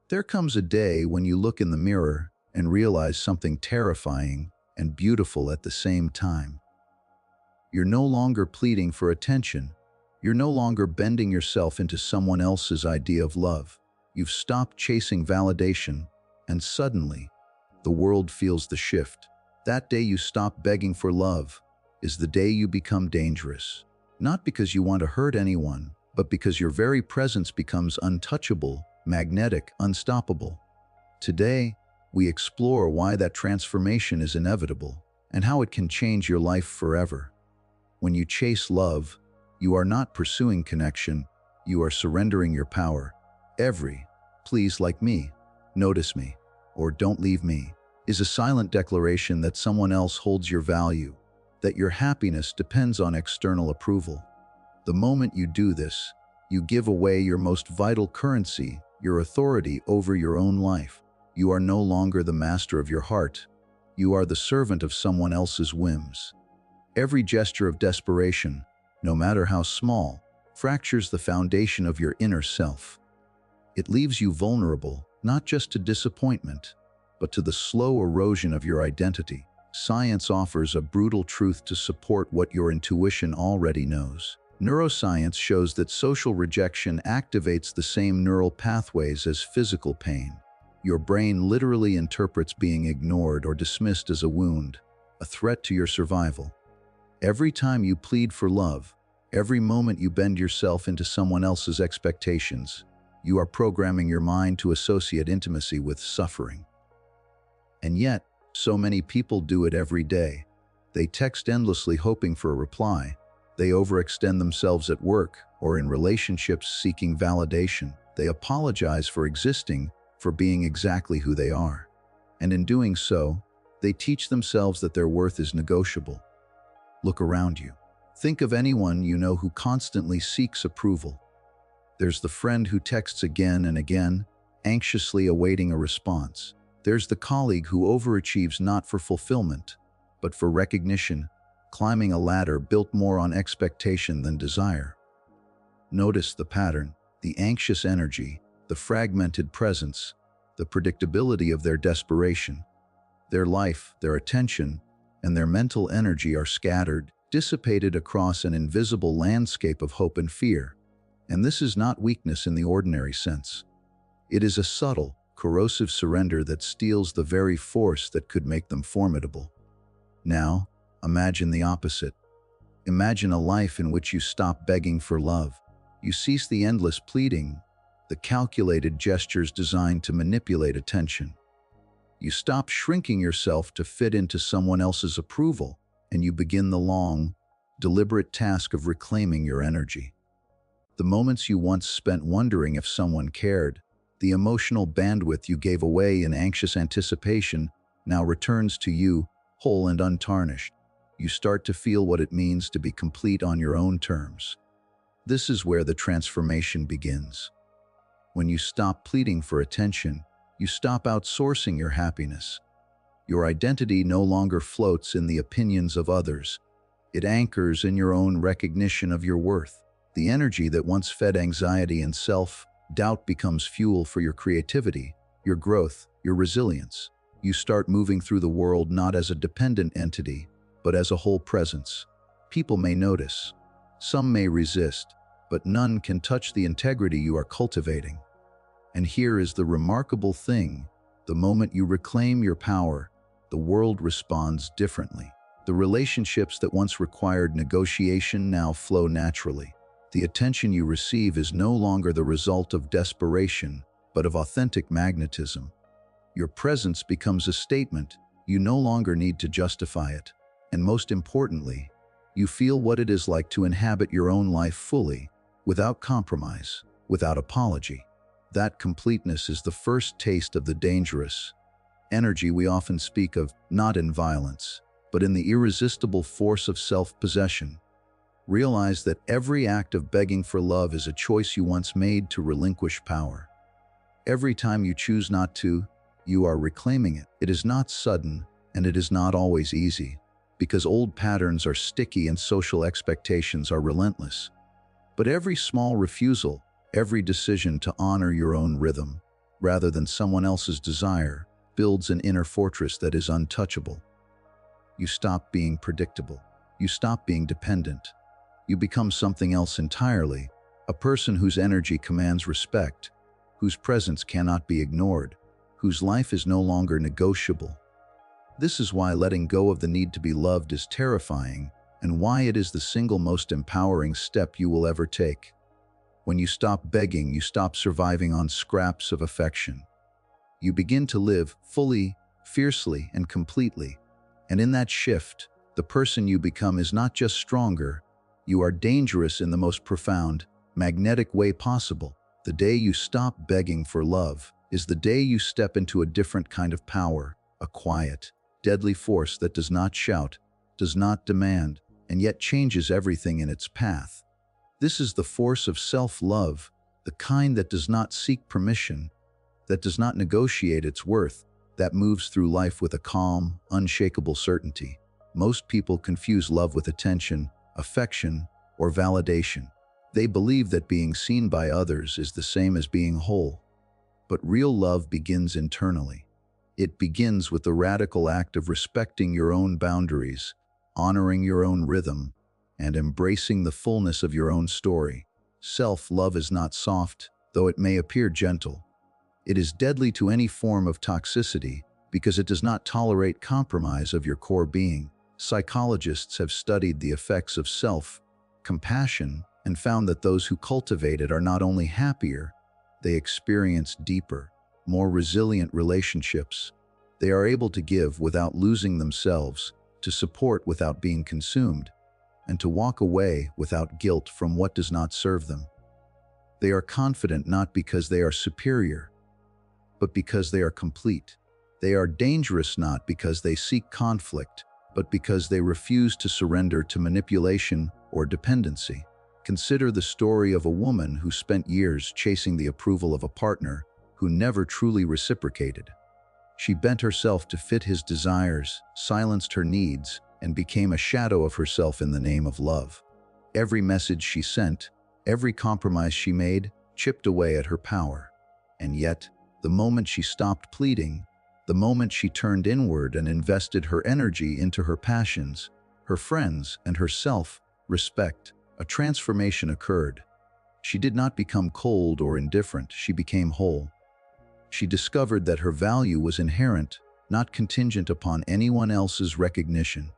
There comes a day when you look in the mirror and realize something terrifying and beautiful at the same time. You're no longer pleading for attention. You're no longer bending yourself into someone else's idea of love. You've stopped chasing validation, and suddenly, the world feels the shift. That day you stop begging for love is the day you become dangerous. Not because you want to hurt anyone, but because your very presence becomes untouchable, magnetic, unstoppable. Today, we explore why that transformation is inevitable and how it can change your life forever. When you chase love, you are not pursuing connection, you are surrendering your power. Every "please like me," "notice me," or "don't leave me" is a silent declaration that someone else holds your value, that your happiness depends on external approval. The moment you do this, you give away your most vital currency, your authority over your own life. You are no longer the master of your heart. You are the servant of someone else's whims. Every gesture of desperation, no matter how small, fractures the foundation of your inner self. It leaves you vulnerable, not just to disappointment, but to the slow erosion of your identity. Science offers a brutal truth to support what your intuition already knows. Neuroscience shows that social rejection activates the same neural pathways as physical pain. Your brain literally interprets being ignored or dismissed as a wound, a threat to your survival. Every time you plead for love, every moment you bend yourself into someone else's expectations, you are programming your mind to associate intimacy with suffering. And yet, so many people do it every day. They text endlessly hoping for a reply. They overextend themselves at work or in relationships seeking validation. They apologize for existing, for being exactly who they are. And in doing so, they teach themselves that their worth is negotiable. Look around you. Think of anyone you know who constantly seeks approval. There's the friend who texts again and again, anxiously awaiting a response. There's the colleague who overachieves not for fulfillment, but for recognition, climbing a ladder built more on expectation than desire. Notice the pattern, the anxious energy, the fragmented presence, the predictability of their desperation. Their life, their attention, and their mental energy are scattered, dissipated across an invisible landscape of hope and fear. And this is not weakness in the ordinary sense. It is a subtle, corrosive surrender that steals the very force that could make them formidable. Now, imagine the opposite. Imagine a life in which you stop begging for love. You cease the endless pleading, the calculated gestures designed to manipulate attention. You stop shrinking yourself to fit into someone else's approval, and you begin the long, deliberate task of reclaiming your energy. The moments you once spent wondering if someone cared, the emotional bandwidth you gave away in anxious anticipation, now returns to you, whole and untarnished. You start to feel what it means to be complete on your own terms. This is where the transformation begins. When you stop pleading for attention, you stop outsourcing your happiness. Your identity no longer floats in the opinions of others. It anchors in your own recognition of your worth. The energy that once fed anxiety and self-doubt becomes fuel for your creativity, your growth, your resilience. You start moving through the world not as a dependent entity, but as a whole presence. People may notice, some may resist, but none can touch the integrity you are cultivating. And here is the remarkable thing: the moment you reclaim your power, the world responds differently. The relationships that once required negotiation now flow naturally. The attention you receive is no longer the result of desperation, but of authentic magnetism. Your presence becomes a statement. You no longer need to justify it. And most importantly, you feel what it is like to inhabit your own life fully, without compromise, without apology. That completeness is the first taste of the dangerous energy we often speak of, not in violence, but in the irresistible force of self-possession. Realize that every act of begging for love is a choice you once made to relinquish power. Every time you choose not to, you are reclaiming it. It is not sudden, and it is not always easy, because old patterns are sticky and social expectations are relentless. But every small refusal, every decision to honor your own rhythm, rather than someone else's desire, builds an inner fortress that is untouchable. You stop being predictable. You stop being dependent. You become something else entirely, a person whose energy commands respect, whose presence cannot be ignored, whose life is no longer negotiable. This is why letting go of the need to be loved is terrifying, and why it is the single most empowering step you will ever take. When you stop begging, you stop surviving on scraps of affection. You begin to live fully, fiercely, and completely. And in that shift, the person you become is not just stronger, you are dangerous in the most profound, magnetic way possible. The day you stop begging for love is the day you step into a different kind of power, a quiet, deadly force that does not shout, does not demand, and yet changes everything in its path. This is the force of self-love, the kind that does not seek permission, that does not negotiate its worth, that moves through life with a calm, unshakable certainty. Most people confuse love with attention, affection, or validation. They believe that being seen by others is the same as being whole. But real love begins internally. It begins with the radical act of respecting your own boundaries, honoring your own rhythm, and embracing the fullness of your own story. Self-love is not soft, though it may appear gentle. It is deadly to any form of toxicity because it does not tolerate compromise of your core being. Psychologists have studied the effects of self-compassion and found that those who cultivate it are not only happier, they experience deeper, more resilient relationships. They are able to give without losing themselves, to support without being consumed, and to walk away without guilt from what does not serve them. They are confident not because they are superior, but because they are complete. They are dangerous not because they seek conflict, but because they refuse to surrender to manipulation or dependency. Consider the story of a woman who spent years chasing the approval of a partner who never truly reciprocated. She bent herself to fit his desires, silenced her needs, and became a shadow of herself in the name of love. Every message she sent, every compromise she made, chipped away at her power. And yet, the moment she stopped pleading, the moment she turned inward and invested her energy into her passions, her friends, and her self-respect, a transformation occurred. She did not become cold or indifferent, she became whole. She discovered that her value was inherent, not contingent upon anyone else's recognition.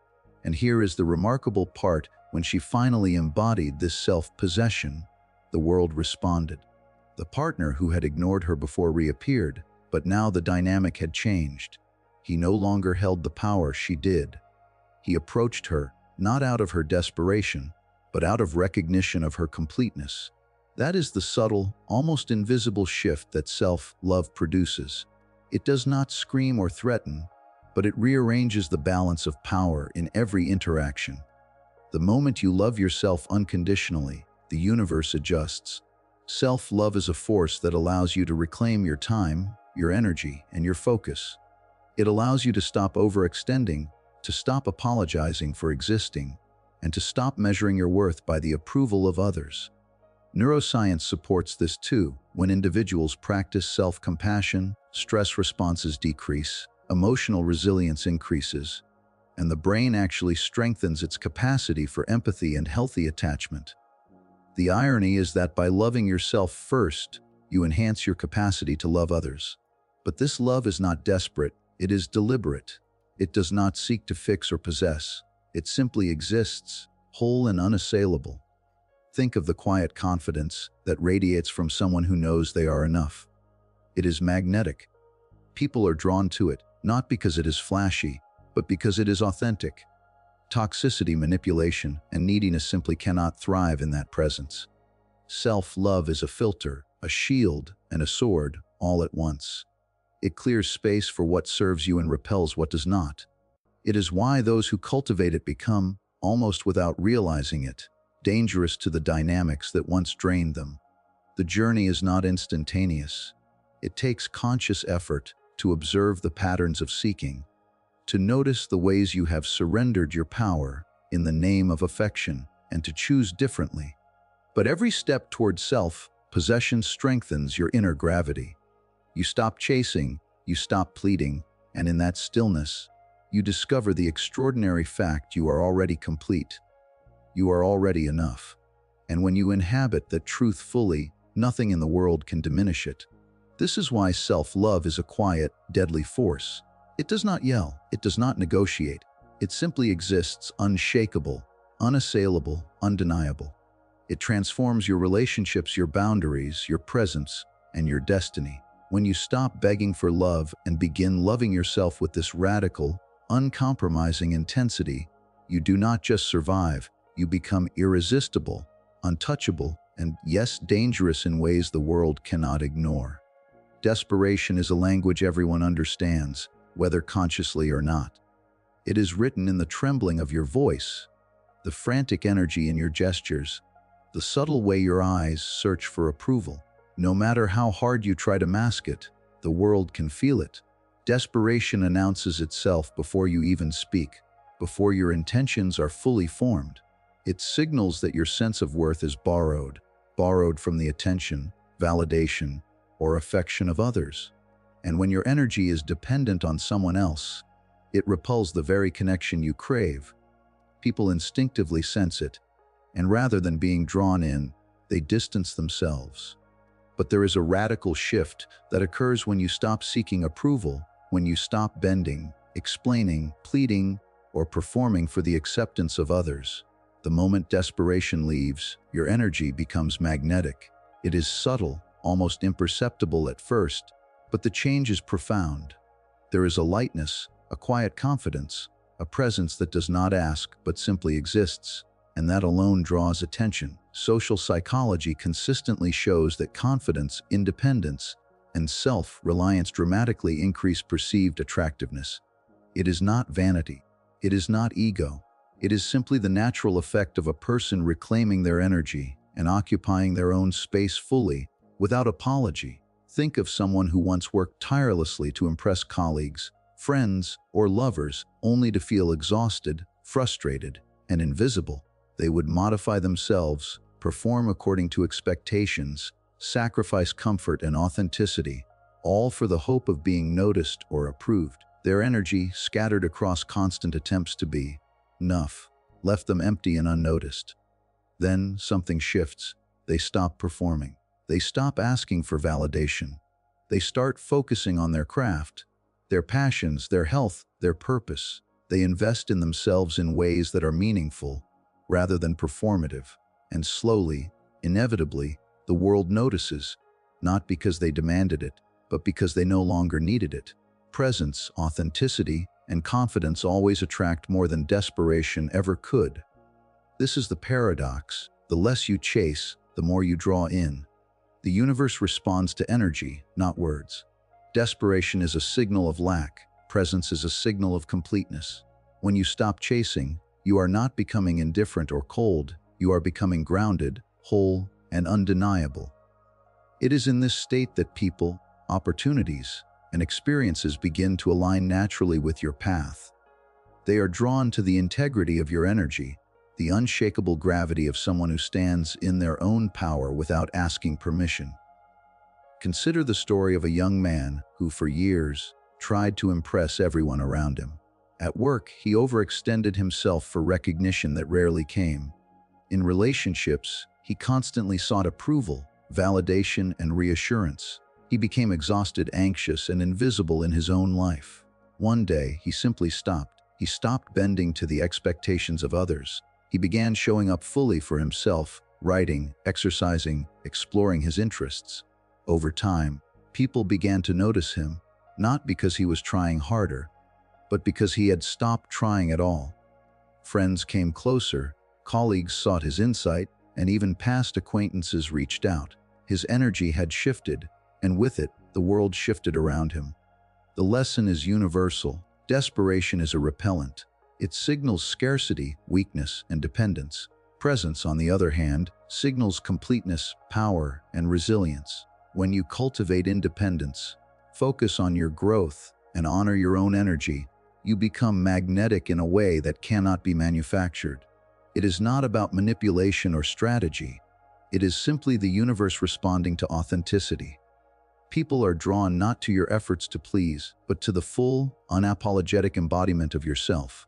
And here is the remarkable part: when she finally embodied this self-possession, the world responded. The partner who had ignored her before reappeared, but now the dynamic had changed. He no longer held the power she did. He approached her, not out of her desperation, but out of recognition of her completeness. That is the subtle, almost invisible shift that self-love produces. It does not scream or threaten, but it rearranges the balance of power in every interaction. The moment you love yourself unconditionally, the universe adjusts. Self-love is a force that allows you to reclaim your time, your energy, and your focus. It allows you to stop overextending, to stop apologizing for existing, and to stop measuring your worth by the approval of others. Neuroscience supports this too. When individuals practice self-compassion, stress responses decrease, emotional resilience increases, and the brain actually strengthens its capacity for empathy and healthy attachment. The irony is that by loving yourself first, you enhance your capacity to love others. But this love is not desperate, it is deliberate. It does not seek to fix or possess. It simply exists, whole and unassailable. Think of the quiet confidence that radiates from someone who knows they are enough. It is magnetic. People are drawn to it, not because it is flashy, but because it is authentic. Toxicity, manipulation, and neediness simply cannot thrive in that presence. Self-love is a filter, a shield, and a sword, all at once. It clears space for what serves you and repels what does not. It is why those who cultivate it become, almost without realizing it, dangerous to the dynamics that once drained them. The journey is not instantaneous. It takes conscious effort to observe the patterns of seeking, to notice the ways you have surrendered your power in the name of affection, and to choose differently. But every step toward self-possession strengthens your inner gravity. You stop chasing, you stop pleading, and in that stillness, you discover the extraordinary fact you are already complete. You are already enough. And when you inhabit that truth fully, nothing in the world can diminish it. This is why self-love is a quiet, deadly force. It does not yell, it does not negotiate. It simply exists unshakable, unassailable, undeniable. It transforms your relationships, your boundaries, your presence, and your destiny. When you stop begging for love and begin loving yourself with this radical, uncompromising intensity, you do not just survive, you become irresistible, untouchable, and yes, dangerous in ways the world cannot ignore. Desperation is a language everyone understands, whether consciously or not. It is written in the trembling of your voice, the frantic energy in your gestures, the subtle way your eyes search for approval. No matter how hard you try to mask it, the world can feel it. Desperation announces itself before you even speak, before your intentions are fully formed. It signals that your sense of worth is borrowed from the attention, validation, or affection of others. And when your energy is dependent on someone else, it repels the very connection you crave. People instinctively sense it, and rather than being drawn in, they distance themselves. But there is a radical shift that occurs when you stop seeking approval, when you stop bending, explaining, pleading, or performing for the acceptance of others. The moment desperation leaves, your energy becomes magnetic. It is subtle, almost imperceptible at first, but the change is profound. There is a lightness, a quiet confidence, a presence that does not ask but simply exists, and that alone draws attention. Social psychology consistently shows that confidence, independence, and self-reliance dramatically increase perceived attractiveness. It is not vanity. It is not ego. It is simply the natural effect of a person reclaiming their energy and occupying their own space fully, without apology. Think of someone who once worked tirelessly to impress colleagues, friends, or lovers, only to feel exhausted, frustrated, and invisible. They would modify themselves, perform according to expectations, sacrifice comfort and authenticity, all for the hope of being noticed or approved. Their energy, scattered across constant attempts to be enough, left them empty and unnoticed. Then something shifts. They stop performing. They stop asking for validation. They start focusing on their craft, their passions, their health, their purpose. They invest in themselves in ways that are meaningful, rather than performative. And slowly, inevitably, the world notices, not because they demanded it, but because they no longer needed it. Presence, authenticity, and confidence always attract more than desperation ever could. This is the paradox. The less you chase, the more you draw in. The universe responds to energy, not words. Desperation is a signal of lack. Presence is a signal of completeness. When you stop chasing, you are not becoming indifferent or cold. You are becoming grounded, whole, and undeniable. It is in this state that people, opportunities, and experiences begin to align naturally with your path. They are drawn to the integrity of your energy, the unshakable gravity of someone who stands in their own power without asking permission. Consider the story of a young man who, for years, tried to impress everyone around him. At work, he overextended himself for recognition that rarely came. In relationships, he constantly sought approval, validation, and reassurance. He became exhausted, anxious, and invisible in his own life. One day, he simply stopped. He stopped bending to the expectations of others. He began showing up fully for himself, writing, exercising, exploring his interests. Over time, people began to notice him, not because he was trying harder, but because he had stopped trying at all. Friends came closer, colleagues sought his insight, and even past acquaintances reached out. His energy had shifted, and with it, the world shifted around him. The lesson is universal. Desperation is a repellent. It signals scarcity, weakness, and dependence. Presence, on the other hand, signals completeness, power, and resilience. When you cultivate independence, focus on your growth, and honor your own energy, you become magnetic in a way that cannot be manufactured. It is not about manipulation or strategy. It is simply the universe responding to authenticity. People are drawn not to your efforts to please, but to the full, unapologetic embodiment of yourself.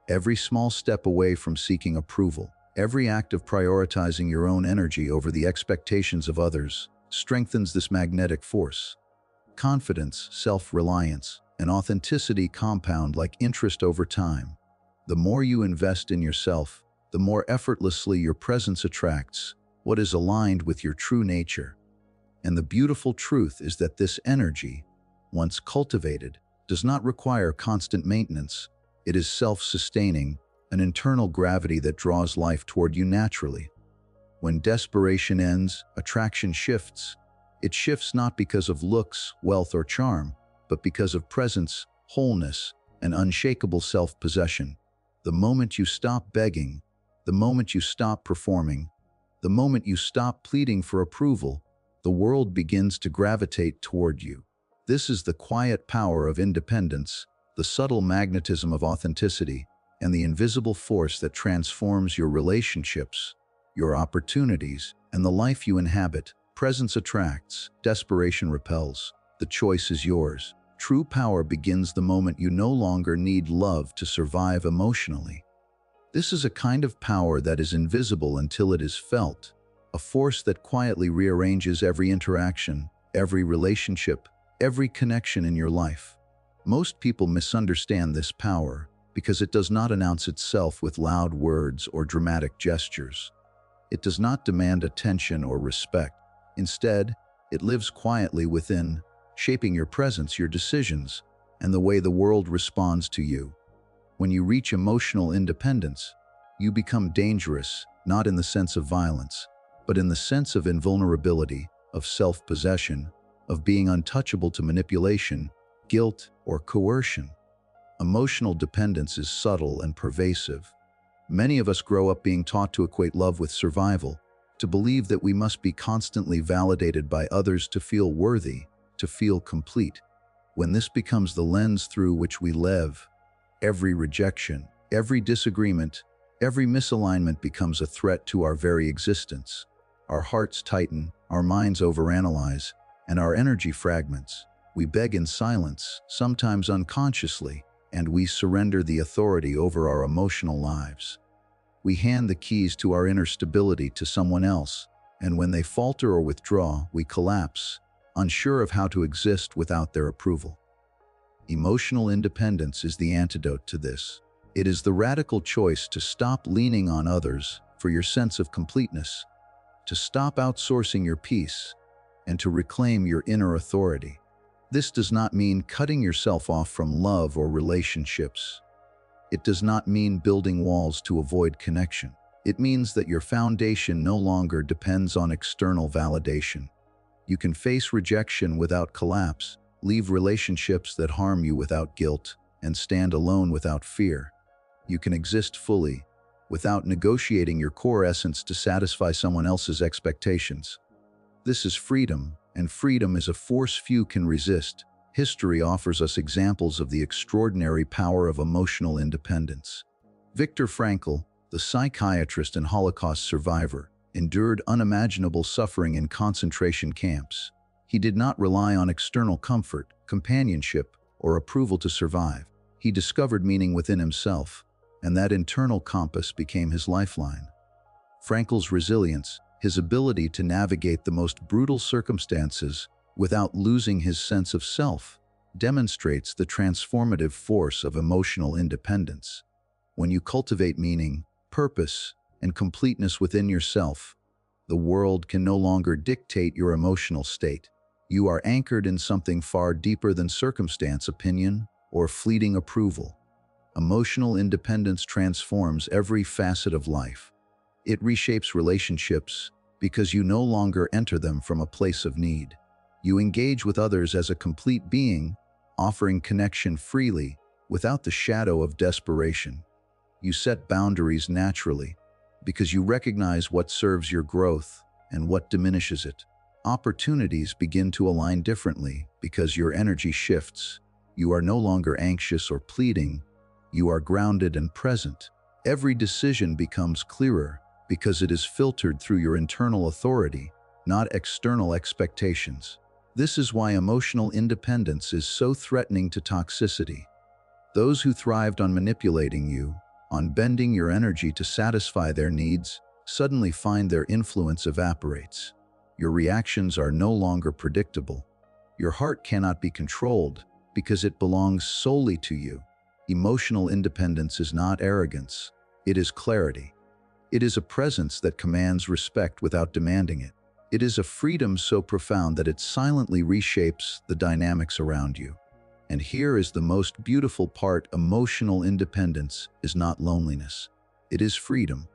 Every small step away from seeking approval, every act of prioritizing your own energy over the expectations of others, strengthens this magnetic force. Confidence, self-reliance, and authenticity compound like interest over time. The more you invest in yourself, the more effortlessly your presence attracts what is aligned with your true nature. And the beautiful truth is that this energy, once cultivated, does not require constant maintenance. It is self-sustaining, an internal gravity that draws life toward you naturally. When desperation ends, attraction shifts. It shifts not because of looks, wealth, or charm, but because of presence, wholeness, and unshakable self-possession. The moment you stop begging, the moment you stop performing, the moment you stop pleading for approval, the world begins to gravitate toward you. This is the quiet power of independence, the subtle magnetism of authenticity, and the invisible force that transforms your relationships, your opportunities, and the life you inhabit. Presence attracts, desperation repels. The choice is yours. True power begins the moment you no longer need love to survive emotionally. This is a kind of power that is invisible until it is felt, a force that quietly rearranges every interaction, every relationship, every connection in your life. Most people misunderstand this power because it does not announce itself with loud words or dramatic gestures. It does not demand attention or respect. Instead, it lives quietly within, shaping your presence, your decisions, and the way the world responds to you. When you reach emotional independence, you become dangerous, not in the sense of violence, but in the sense of invulnerability, of self-possession, of being untouchable to manipulation, guilt, or coercion. Emotional dependence is subtle and pervasive. Many of us grow up being taught to equate love with survival, to believe that we must be constantly validated by others to feel worthy, to feel complete. When this becomes the lens through which we live, every rejection, every disagreement, every misalignment becomes a threat to our very existence. Our hearts tighten, our minds overanalyze, and our energy fragments. We beg in silence, sometimes unconsciously, and we surrender the authority over our emotional lives. We hand the keys to our inner stability to someone else, and when they falter or withdraw, we collapse, unsure of how to exist without their approval. Emotional independence is the antidote to this. It is the radical choice to stop leaning on others for your sense of completeness, to stop outsourcing your peace, and to reclaim your inner authority. This does not mean cutting yourself off from love or relationships. It does not mean building walls to avoid connection. It means that your foundation no longer depends on external validation. You can face rejection without collapse, leave relationships that harm you without guilt, and stand alone without fear. You can exist fully, without negotiating your core essence to satisfy someone else's expectations. This is freedom, and freedom is a force few can resist. History offers us examples of the extraordinary power of emotional independence. Viktor Frankl, the psychiatrist and Holocaust survivor, endured unimaginable suffering in concentration camps. He did not rely on external comfort, companionship, or approval to survive. He discovered meaning within himself, and that internal compass became his lifeline. Frankl's resilience, his ability to navigate the most brutal circumstances without losing his sense of self, demonstrates the transformative force of emotional independence. When you cultivate meaning, purpose, and completeness within yourself, the world can no longer dictate your emotional state. You are anchored in something far deeper than circumstance, opinion, or fleeting approval. Emotional independence transforms every facet of life. It reshapes relationships because you no longer enter them from a place of need. You engage with others as a complete being, offering connection freely, without the shadow of desperation. You set boundaries naturally, because you recognize what serves your growth and what diminishes it. Opportunities begin to align differently because your energy shifts. You are no longer anxious or pleading. You are grounded and present. Every decision becomes clearer because it is filtered through your internal authority, not external expectations. This is why emotional independence is so threatening to toxicity. Those who thrived on manipulating you, on bending your energy to satisfy their needs, suddenly find their influence evaporates. Your reactions are no longer predictable. Your heart cannot be controlled because it belongs solely to you. Emotional independence is not arrogance. It is clarity. It is a presence that commands respect without demanding it. It is a freedom so profound that it silently reshapes the dynamics around you. And here is the most beautiful part: emotional independence is not loneliness. It is freedom.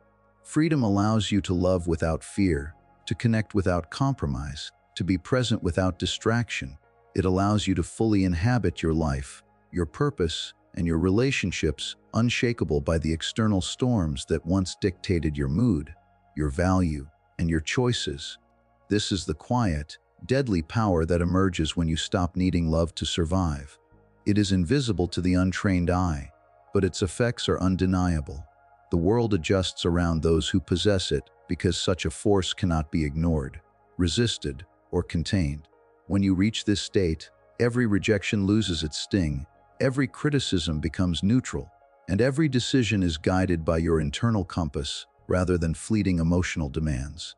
Freedom allows you to love without fear, to connect without compromise, to be present without distraction. It allows you to fully inhabit your life, your purpose, and your relationships, unshakable by the external storms that once dictated your mood, your value, and your choices. This is the quiet, deadly power that emerges when you stop needing love to survive. It is invisible to the untrained eye, but its effects are undeniable. The world adjusts around those who possess it because such a force cannot be ignored, resisted, or contained. When you reach this state, every rejection loses its sting, every criticism becomes neutral, and every decision is guided by your internal compass rather than fleeting emotional demands.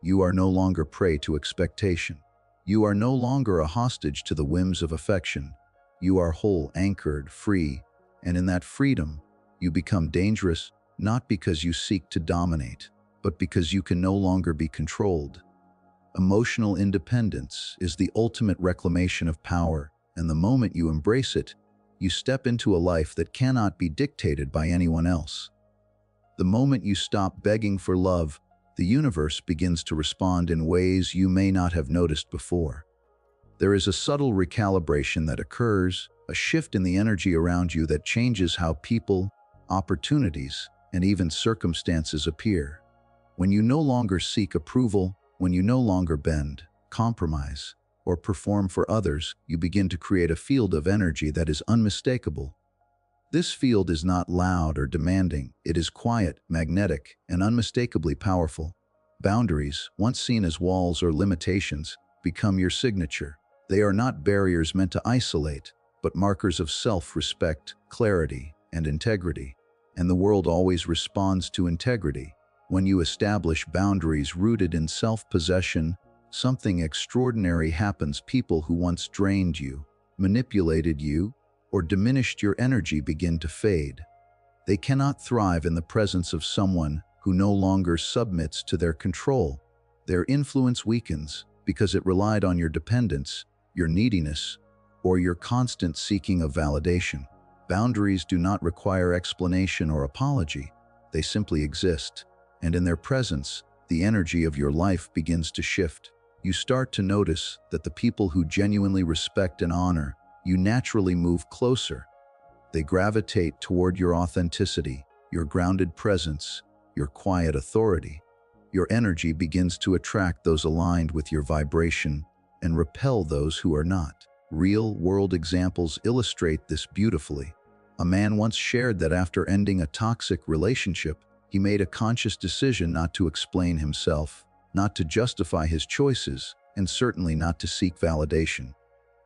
You are no longer prey to expectation. You are no longer a hostage to the whims of affection. You are whole, anchored, free, and in that freedom, you become dangerous not because you seek to dominate, but because you can no longer be controlled. Emotional independence is the ultimate reclamation of power, and the moment you embrace it, you step into a life that cannot be dictated by anyone else. The moment you stop begging for love, the universe begins to respond in ways you may not have noticed before. There is a subtle recalibration that occurs, a shift in the energy around you that changes how people, opportunities, and even circumstances appear. When you no longer seek approval, when you no longer bend, compromise, or perform for others, you begin to create a field of energy that is unmistakable. This field is not loud or demanding. It is quiet, magnetic, and unmistakably powerful. Boundaries, once seen as walls or limitations, become your signature. They are not barriers meant to isolate, but markers of self-respect, clarity, and integrity. And the world always responds to integrity. When you establish boundaries rooted in self-possession, something extraordinary happens. People who once drained you, manipulated you, or diminished your energy begin to fade. They cannot thrive in the presence of someone who no longer submits to their control. Their influence weakens because it relied on your dependence, your neediness, or your constant seeking of validation. Boundaries do not require explanation or apology. They simply exist, and in their presence, the energy of your life begins to shift. You start to notice that the people who genuinely respect and honor you naturally move closer. They gravitate toward your authenticity, your grounded presence, your quiet authority. Your energy begins to attract those aligned with your vibration and repel those who are not. Real-world examples illustrate this beautifully. A man once shared that after ending a toxic relationship, he made a conscious decision not to explain himself, not to justify his choices, and certainly not to seek validation.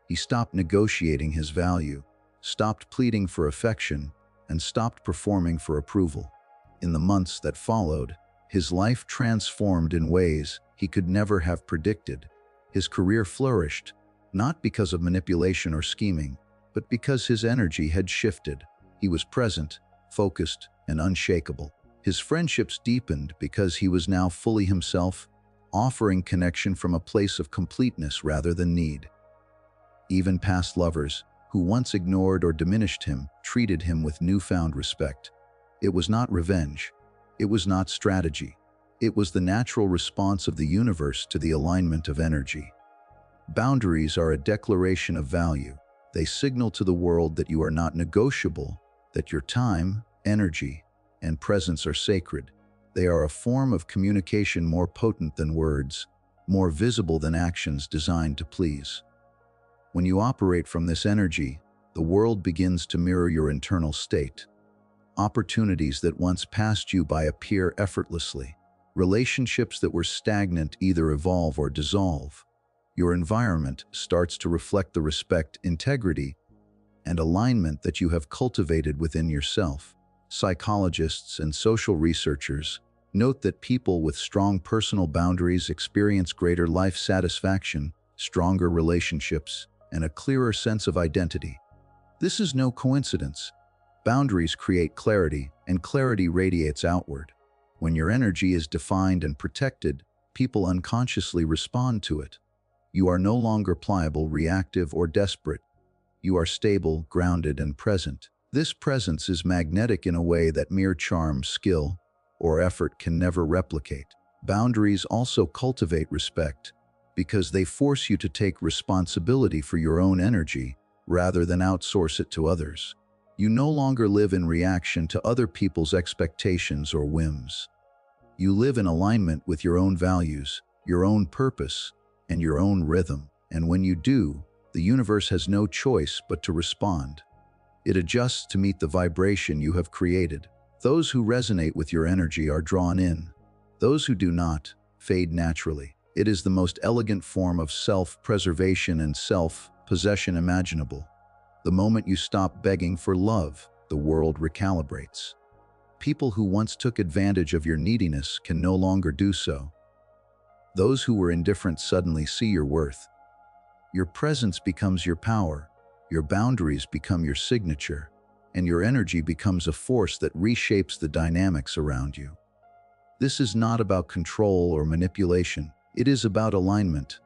He stopped negotiating his value, stopped pleading for affection, and stopped performing for approval. In the months that followed, his life transformed in ways he could never have predicted. His career flourished, not because of manipulation or scheming, but because his energy had shifted. He was present, focused, and unshakable. His friendships deepened because he was now fully himself, offering connection from a place of completeness rather than need. Even past lovers, who once ignored or diminished him, treated him with newfound respect. It was not revenge. It was not strategy. It was the natural response of the universe to the alignment of energy. Boundaries are a declaration of value. They signal to the world that you are not negotiable, that your time, energy, and presence are sacred. They are a form of communication more potent than words, more visible than actions designed to please. When you operate from this energy, the world begins to mirror your internal state. Opportunities that once passed you by appear effortlessly. Relationships that were stagnant either evolve or dissolve. Your environment starts to reflect the respect, integrity, and alignment that you have cultivated within yourself. Psychologists and social researchers note that people with strong personal boundaries experience greater life satisfaction, stronger relationships, and a clearer sense of identity. This is no coincidence. Boundaries create clarity, and clarity radiates outward. When your energy is defined and protected, people unconsciously respond to it. You are no longer pliable, reactive, or desperate. You are stable, grounded, and present. This presence is magnetic in a way that mere charm, skill, or effort can never replicate. Boundaries also cultivate respect because they force you to take responsibility for your own energy rather than outsource it to others. You no longer live in reaction to other people's expectations or whims. You live in alignment with your own values, your own purpose, and your own rhythm. And when you do, the universe has no choice but to respond. It adjusts to meet the vibration you have created. Those who resonate with your energy are drawn in. Those who do not fade naturally. It is the most elegant form of self-preservation and self-possession imaginable. The moment you stop begging for love, the world recalibrates. People who once took advantage of your neediness can no longer do so. Those who were indifferent suddenly see your worth. Your presence becomes your power, your boundaries become your signature, and your energy becomes a force that reshapes the dynamics around you. This is not about control or manipulation. It is about alignment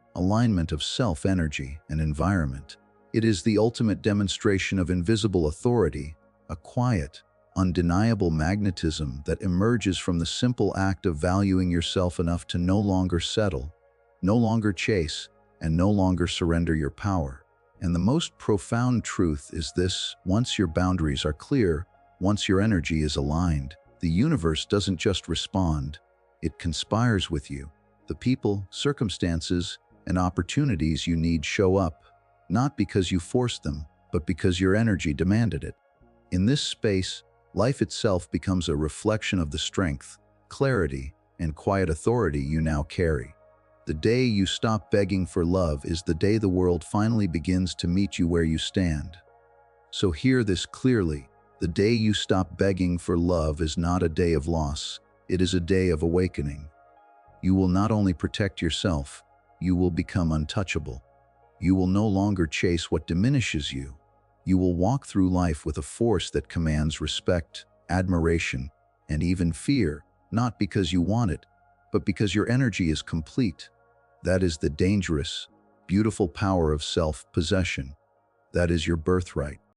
of self, energy, and environment. It is the ultimate demonstration of invisible authority, a quiet, undeniable magnetism that emerges from the simple act of valuing yourself enough to no longer settle, no longer chase, and no longer surrender your power. And the most profound truth is this: once your boundaries are clear, once your energy is aligned, the universe doesn't just respond, it conspires with you. The people, circumstances, and opportunities you need show up, not because you forced them, but because your energy demanded it. In this space, life itself becomes a reflection of the strength, clarity, and quiet authority you now carry. The day you stop begging for love is the day the world finally begins to meet you where you stand. So hear this clearly: the day you stop begging for love is not a day of loss, it is a day of awakening. You will not only protect yourself, you will become untouchable. You will no longer chase what diminishes you. You will walk through life with a force that commands respect, admiration, and even fear, not because you want it, but because your energy is complete. That is the dangerous, beautiful power of self-possession. That is your birthright.